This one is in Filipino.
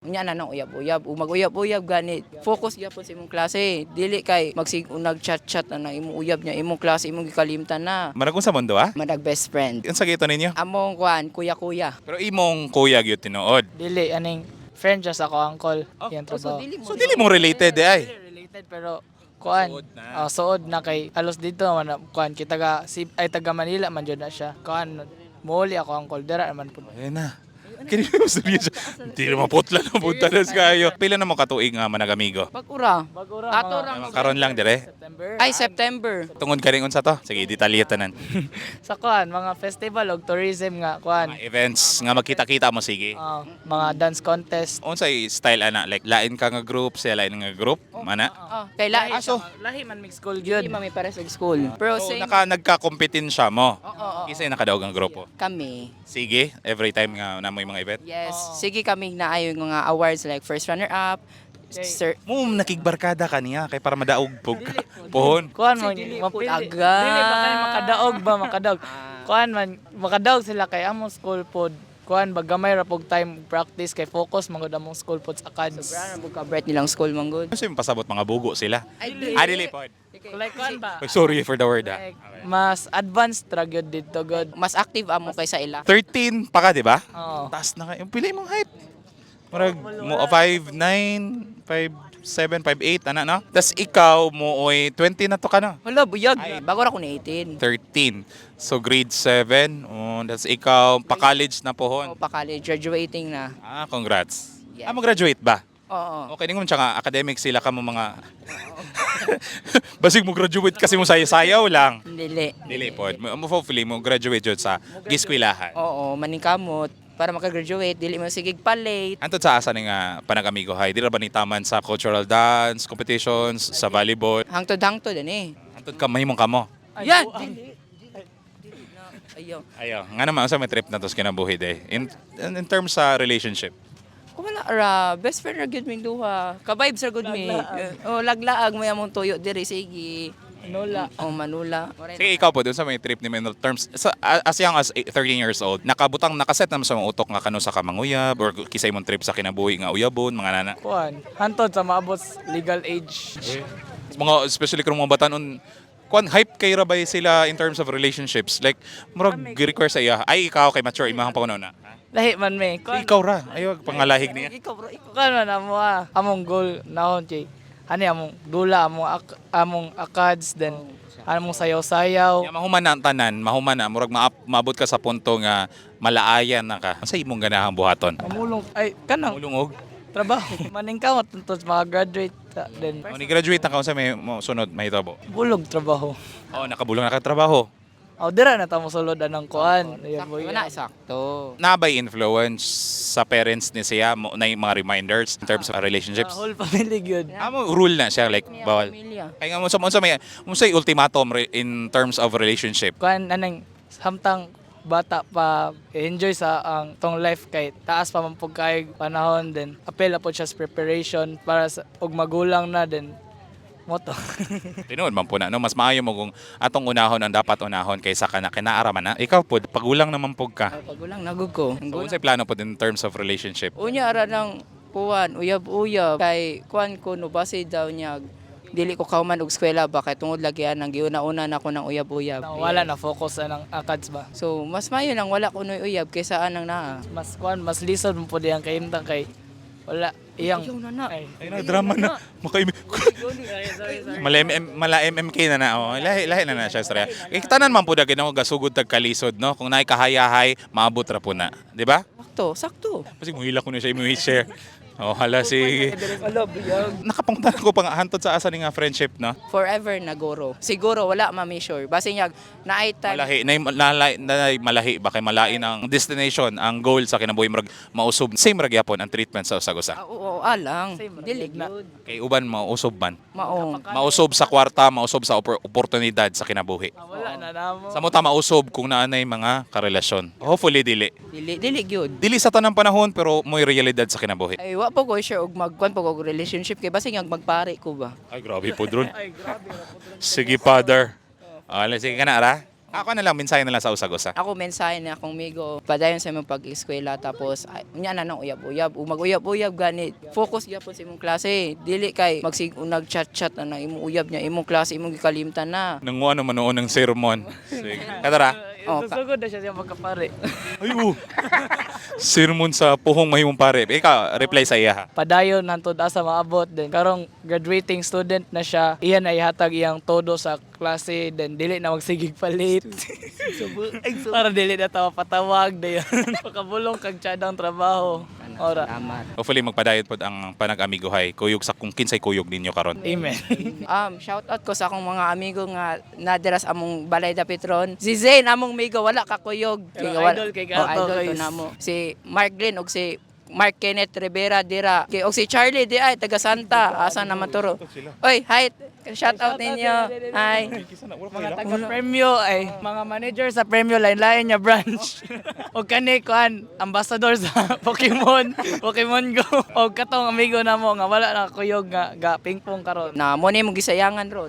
Unya na nang uyab-uyab, mag-uyab-uyab gani. Focus gyapon sa imong klase. Dili kay nag-chat-chat na nang imong uyab niya, imong klase imong gikalimtan na. Maragong sa mundo ah? Madag best friend. Yung sa gito ninyo? Among kuan, kuya-kuya. Pero imong kuya gyud tinuod. Dili, aning friend siya sa ako uncle. Yan trabaho. So dili mo related ay. Dili related pero kuan. Suod na. Suod na kay alos dito man na kuan kita taga Manila man jud na siya. Kuan muli ako uncle dira man pud. Ayun na. Kini mo seryoso. Hindi na maputla na punta na kayo. Pila na mo katuig nga managamigo? Pag-ura. Bagura Ato mga ra Karon lang dire. September. Ay September. Tungod ka rin unsa to? Sige, detalye tanan. Sa kuan mga festival og tourism nga kuan. Mga events nga magkita-kita mo sige. Mga dance contest. Unsay style ana? Like lain ka nga group, siya lain nga group, mana? Kay lahi. so, Lahi man mix school Di gyud. mami pares og school. Pero So same nagka-kompetensya mo. Oo. Isa nakadaog ang grupo. kami. Sige, every time nga namoy mga event. Yes. Sige kami na ayo mga awards like first runner up. Sir, Mo nakigbarkada ka niya kay para madaog pog pohon. Kuan man dili mapili. pud aga. Dili ba kay makadaog ba makadaog. Kuan man makadaog sila kay among school pod. Kuan ba gamay ra pog time practice kay focus man gud among school pod sa ACADS. Brana mo ka bright nilang school manggod. Ano yung pasabot mga bugo sila? Ay, Dili pod. Like kuan ba? Sorry for the word ah. Like, mas advanced ra gyud dito god. Mas active amo kaysa ila. 13 pa ka, di ba? Oo. Taas na kayo. Pili mong height. Marag mo 5'9", 5'7", 5'8", ana no? Tas ikaw mo oy 20 na to ka na. Wala buyag. Bago ra ko ni 18. 13. So grade 7. Oh, that's ikaw pa-college na pohon. Pa college graduating na. Congrats. Yeah. Mo-graduate ba? Oo. Okay, ningon tsaka academic sila ka mo mga basig mo graduate kasi mo sayaw lang. Dili. Dili pod. Mo hopefully mo graduate jud sa giskwelahan. Oo, maningkamot para maka-graduate dili mo sigig pa late. Antod sa asa ni nga panagamigo hay, di ra ba ni taman sa cultural dance competitions, sa volleyball? Hangtod-hangtod ani. Antod ka mahimong kamo. Yan. Dili. Ayaw. Ayo, nga naman sa may trip na tos kinabuhi day. In terms sa relationship. Wala ra, best friend ra gyud ming duha. Ka-vibes ra gud mi. Oh, laglaag mo among tuyo diri sige. Nula. Oh, manula. Sige, ikaw po dun sa may trip ni in terms sa as young as 13 years old, nakaset na mo sa mga utok nga kano sa kamanguyab or kisay mong trip sa kinabuhi nga uyabon, mga nana. Kuan hantod sa maabot legal age. Mga especially kung mga batanon hype kay rabay sila in terms of relationships. Like, murag require sa iya. Ay, ikaw kay mature, imahang pangunaw na. Lahi man me. So, ikaw ra. Ayaw, pangalahig niya. Ikaw bro, ikaw. Kuan man among goal nahon kay ani among dula among ACADS then among sayaw-sayaw. Ya, mahuman na ang tanan, mahuman na. Murag maabot ka sa punto nga malaayan na ka. Sa imong ganahang buhaton. Mamulong ay kanang Mulungog. trabaho. Maningkamot tuntos mga graduate then O, ni-graduate na ka sa may sunod, mahitabo. bulog trabaho. Oh, nakabulong na ka trabaho. Dira na ta mo sulod anang kuan. Ayan, Sakto boy. na, sakto. Nabay influence sa parents ni siya mo na yung mga reminders in terms of relationships. Whole family good. Amo rule na siya like bawal. Pamilya. Kaya nga mo sa may say ultimatum in terms of relationship. Kuan anang samtang bata pa enjoy sa ang tong life kay taas pa man pug kay panahon then apel po siya sa preparation para sa og magulang na then moto. Tinuod man po na no mas maayo mo kung atong unahon ang dapat unahon kaysa kana kinaaraman na. Ikaw pod pagulang naman pug ka. Pagulang nagug ko. So unsay plano pod in terms of relationship? Unya ara nang kuan, uyab-uyab kay kuan ko no base daw niya dili ko kauman og eskwela ba kay tungod lagi nang giuna-una na ko ng uyab-uyab. Wala na focus anang ACADS ba. So mas mayo nang wala ko noy uyab kaysa anang naa. Mas kuan mas lisod mo pud ang kaimtang kay wala iyang Ayaw na na. ay Ay na drama na. Makaimi. Mala MMK na na. Oh, lahi na siya istorya. Tanan man po da ginoo gasugod tag kalisod no. Kung naay kahayahay, maabot ra po na, di ba? Sakto, sakto. Kasi muhila ko na siya i-share. Oh, hala sige. Wala biyag. Nakapangtan ko pang hantod sa asa ni nga friendship no. Forever na guro. Siguro wala ma-measure. Base niya naay time. Malahi na malahi ba kay malain ang destination, ang goal sa kinabuhi murag mausob. Same ra gyapon ang treatment sa usa-usa. Oo, alang. Same ra, Dili gigna. gyud. Kay uban mausob man. Mao. Mausob sa kwarta, mausob sa oportunidad sa kinabuhi. Wala na namo. Sa mo ta mausob kung naanay mga karelasyon. Hopefully dili. Dili gyud. Dili sa tanang panahon pero mo'y realidad sa kinabuhi. Ay wa po ko sure og magkuan po og relationship kay base niya magpare ko ba. Ay grabe po dron. Ay grabe. Sige father. Ala sige ka na ra. Ako na lang, mensahe na lang sa usag-usa. Ako mensahe na akong migo, padayon sa imong pag-eskwela tapos unya na nang uyab-uyab, o mag-uyab-uyab ganit. Focus gyapon sa imong klase. Dili kay nag-chat-chat na imong uyab niya, imong klase imong gikalimtan na. Nang ano manoon ng sermon. Sige. Katara. Oh, Sugod na siya magkapare. Ay, sermon sa puhong mahimong pare. Ikaw, reply sa iya ha. Padayon nantod asa maabot din. Karong graduating student na siya. Iyan ay hatag iyang todo sa klase then dili na magsigig pa late. Para dili na tawa patawag dayon. Pakabulong kag tsadang trabaho. Ora. Salamat. Hopefully magpadayon pod ang panag-amigohay. Kuyog sa kung kinsay kuyog ninyo karon. Amen. Shout out ko sa akong mga amigo nga nadiras among Balay da Petron. Si Zane among migo wala ka kuyog. Pero idol kay Oh, Gato, idol ko guys. namo. Si Mark Glenn og si Mark Kenneth Rivera dira. Og si Charlie di ay taga Santa. Asa na maturo. Oy, hi. Shout out ninyo. Hi. Mga taga-premyo ay mga manager sa premyo lain-lain niya branch. O kani kuan ambassador sa Pokemon Go. O katong amigo namo nga wala na kuyog nga ga pingpong karon. Na mo ni mo gisayangan ron.